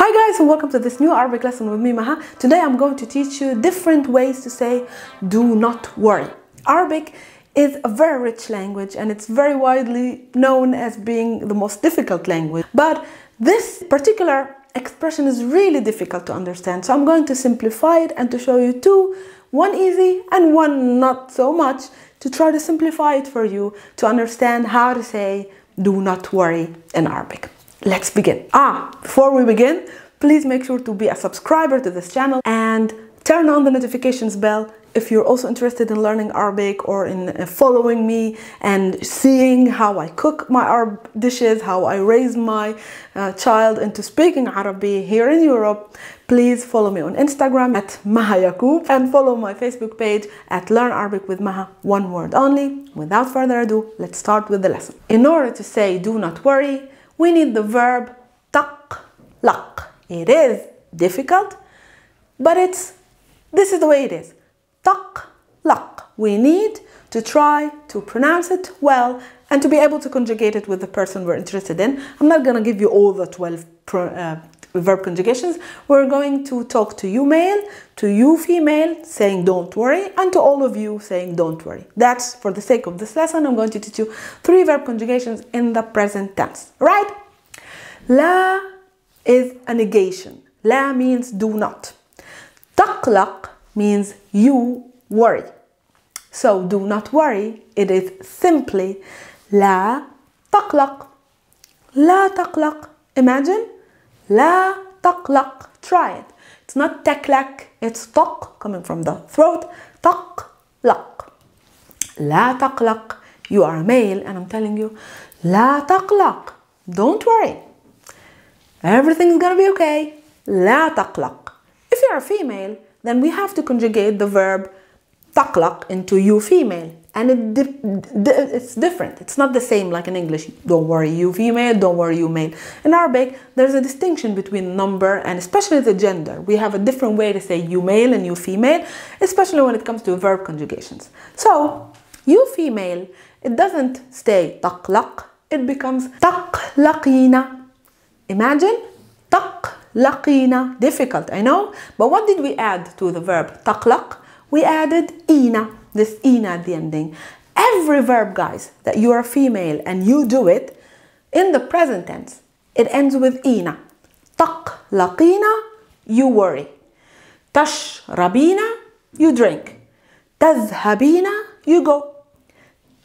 Hi guys, and welcome to this new Arabic lesson with me, Maha. Today I'm going to teach you different ways to say do not worry. Arabic is a very rich language and it's very widely known as being the most difficult language. But this particular expression is really difficult to understand. So I'm going to simplify it and to show you two, one easy and one not so much, to try to simplify it for you to understand how to say do not worry in Arabic. Let's begin. Before we begin, please make sure to be a subscriber to this channel and turn on the notifications bell if you're also interested in learning Arabic or in following me and seeing how I cook my Arab dishes, how I raise my child into speaking Arabic here in Europe. Please follow me on Instagram at MAHA'S and follow my Facebook page at Learn Arabic with Maha, one word only. Without further ado, let's start with the lesson. In order to say do not worry, we need the verb Taqlaq. It is difficult, but this is the way it is. Taqlaq. We need to try to pronounce it well and to be able to conjugate it with the person we're interested in. I'm not going to give you all the 12 verb conjugations. We're going to talk to you male, to you female, saying don't worry, and to all of you saying don't worry. That's for the sake of this lesson. I'm going to teach you 3 verb conjugations in the present tense. Right? La is a negation. La means do not. Taqlaq means you worry. So do not worry. It is simply la taqlaq. La taqlaq. Imagine. La taqlaq. Try it. It's not taqlaq. It's taq, coming from the throat. Taqlaq. La taqlaq. You are a male and I'm telling you, la taqlaq. Don't worry. Everything's gonna be okay. La taqlaq. If you're a female, then we have to conjugate the verb taqlaq into you female. And it's different. It's not the same like in English. Don't worry, you female, don't worry, you male. In Arabic, there's a distinction between number and especially the gender. We have a different way to say you male and you female, especially when it comes to verb conjugations. So, you female, it doesn't stay taqlaq, it becomes taqlaqina. Imagine, taqlaqina. Difficult, I know. But what did we add to the verb taqlaq? We added ina. This ina at the ending. Every verb, guys, that you are female and you do it in the present tense, it ends with ina. Taqlaqina, you worry. Tashrabina, you drink. Tazhabina, you go.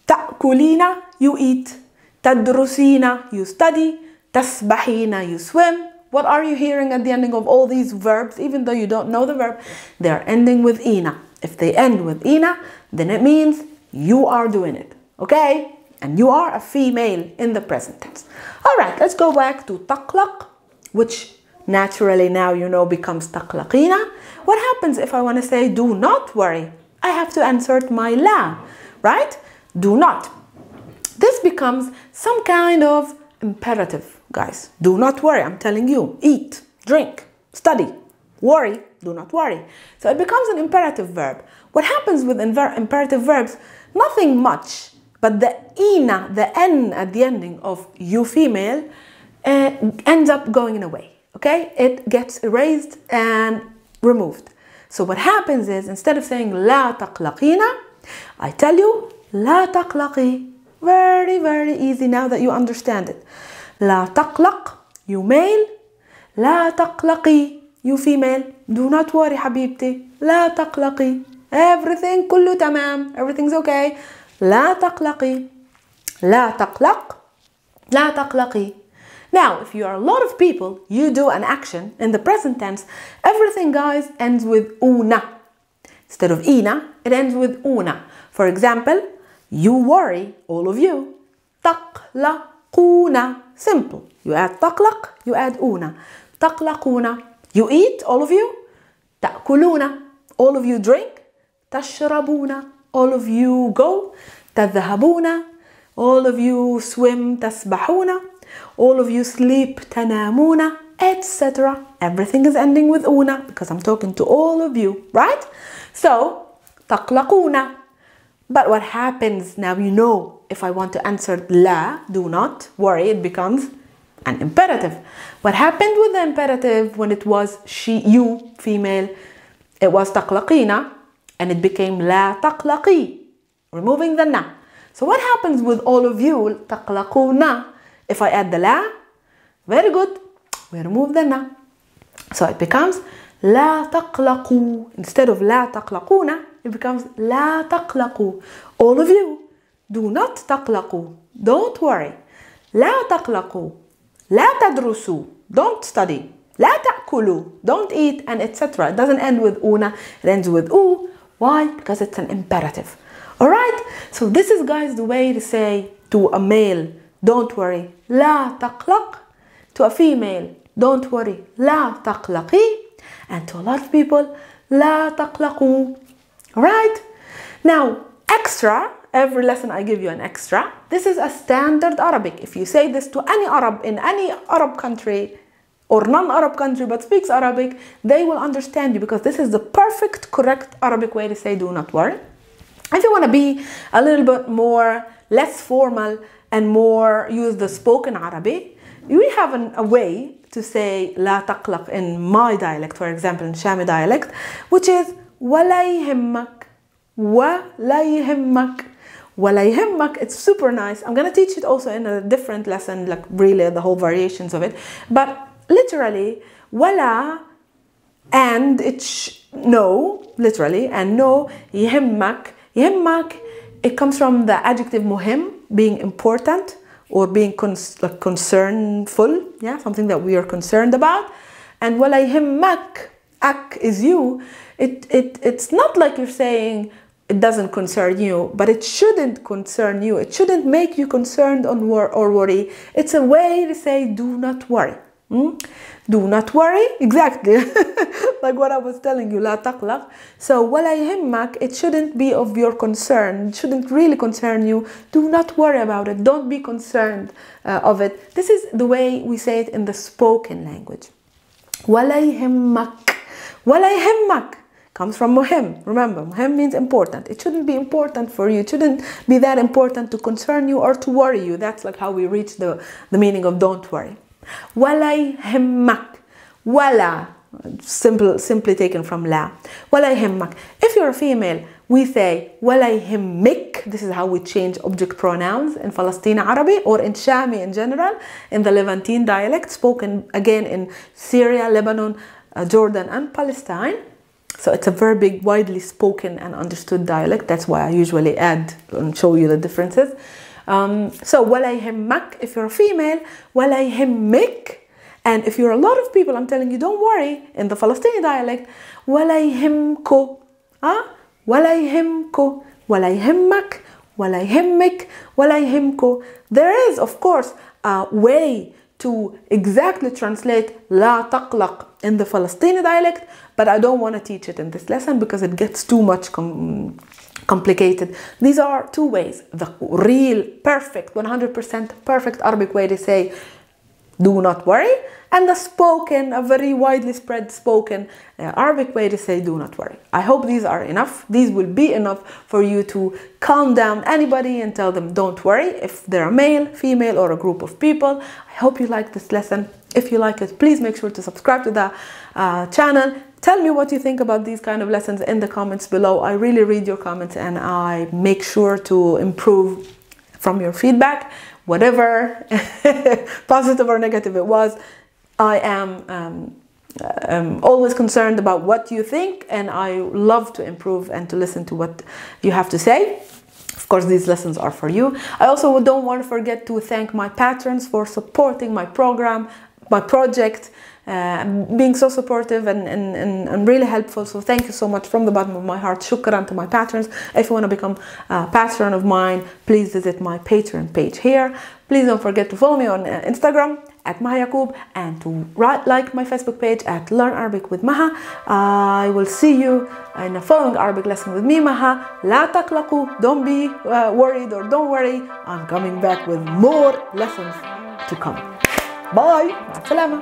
Ta'kulina, you eat. Tadrusina, you study. Tasbahina, you swim. What are you hearing at the ending of all these verbs? Even though you don't know the verb, they're ending with ina. If they end with ina, then it means you are doing it. Okay? And you are a female in the present tense. Alright, let's go back to taqlaq, which naturally now you know becomes taqlaqina. What happens if I want to say do not worry? I have to insert my la, right? Do not. This becomes some kind of imperative, guys. Do not worry, I'm telling you. Eat, drink, study, worry, do not worry. So it becomes an imperative verb. What happens with imperative verbs? Nothing much, but the ina, the n at the ending of you female, ends up going away. Okay? It gets erased and removed. So what happens is, instead of saying la taqlaqina, I tell you la taqlaqi. Very, very easy now that you understand it. La taqlaq, you male. La taqlaqi, you female. Do not worry, habibti. La taqlaqi. Everything kullu tamam. Everything's okay. La taqlaqi. La taqlaq. La taqlaqi. Now, if you are a lot of people, you do an action in the present tense. Everything, guys, ends with una. Instead of ina, it ends with una. For example, you worry, all of you. Taqlaqoona. Simple. You add taqlaq, you add una. Taqlaqoona. You eat, all of you. Ta'kuluna. All of you drink. Tashrabuna. All of you go. Tadhhabuna. All of you swim. Tasbahuna. All of you sleep. Tanamuna. Etc. Everything is ending with una because I'm talking to all of you, right? So, taqlaqoona. But what happens now, you know, if I want to answer la, do not worry, it becomes an imperative. What happened with the imperative when it was she, you, female? It was taqlaqina and it became la taqlaqi, removing the na. So what happens with all of you, taqlaqoona, if I add the la? Very good, we remove the na. So it becomes la taqlaqu. Instead of la taqlaqoona, it becomes la taqlaqu. All of you, do not taqlaqu. Don't worry. La taqlaqu. La tadrusu. Don't study. La ta'kulu. Don't eat, and etc. It doesn't end with una, it ends with u. Why? Because it's an imperative. Alright? So this is, guys, the way to say to a male, don't worry, la taqlaq. To a female, don't worry, la taqlaqi. And to a lot of people, la taqlaqu. Alright? Now, extra, every lesson I give you an extra. This is a standard Arabic. If you say this to any Arab in any Arab country or non-Arab country but speaks Arabic, they will understand you, because this is the perfect, correct Arabic way to say do not worry. If you want to be a little bit more, less formal and more use the spoken Arabic, we have a way to say la taqlaq in my dialect, for example, in Shami dialect, which is wala yhimmak, wala yhimmak, wala yhimmak. It's super nice. I'm gonna teach it also in a different lesson, like really the whole variations of it. But literally, wala and it's no, literally, and no, yhimmak. Yhimmak, it comes from the adjective muhim, being important, or being concernful, yeah, something that we are concerned about. And wala yhimmak, ak is you. It's not like you're saying it doesn't concern you, but it shouldn't concern you. It shouldn't make you concerned or worry. It's a way to say do not worry. Do not worry, exactly. Like what I was telling you, la taqlaq. So wala yhimmak, it shouldn't be of your concern. It shouldn't really concern you. Do not worry about it. Don't be concerned of it. This is the way we say it in the spoken language. Wala yhimmak. Wala yhimmak comes from muhim. Remember, muhim means important. It shouldn't be important for you. It shouldn't be that important to concern you or to worry you. That's like how we reach the meaning of don't worry. Wala yhimmak. Wala, simply taken from la. Wala yhimmak. If you're a female, we say wala yhimmik. This is how we change object pronouns in Palestine Arabic or in Shami in general, in the Levantine dialect, spoken again in Syria, Lebanon, Jordan and Palestine. So it's a very big, widely spoken and understood dialect. That's why I usually add and show you the differences. So wala yhimmak if you're a female, wala yhimmik. And if you're a lot of people, I'm telling you, don't worry, in the Palestinian dialect, wala yhimko, wala yhimko, wala yhimmak, wala yhimmik, wala yhimko. There is, of course, a way to exactly translate la taqlaq in the Palestinian dialect, but I don't want to teach it in this lesson because it gets too much complicated. These are two ways. The real, perfect, 100% perfect Arabic way to say do not worry, and the spoken, a very widely spread spoken Arabic way to say do not worry. I hope these are enough. These will be enough for you to calm down anybody and tell them don't worry, if they're a male, female, or a group of people. I hope you like this lesson. If you like it, please make sure to subscribe to the channel. Tell me what you think about these kind of lessons in the comments below. I really read your comments and I make sure to improve from your feedback, whatever positive or negative it was. I am always concerned about what you think, and I love to improve and to listen to what you have to say. Of course, these lessons are for you. I also don't want to forget to thank my patrons for supporting my program, my project, being so supportive and really helpful. So thank you so much from the bottom of my heart. Shukran to my patrons. If you want to become a patron of mine, please visit my Patreon page here. Please don't forget to follow me on Instagram at MAHA'S and to like my Facebook page at Learn Arabic with Maha. I will see you in a following Arabic lesson with me, Maha. La taqlaqu. Don't be worried or don't worry. I'm coming back with more lessons to come. Bye. Ma'as salama.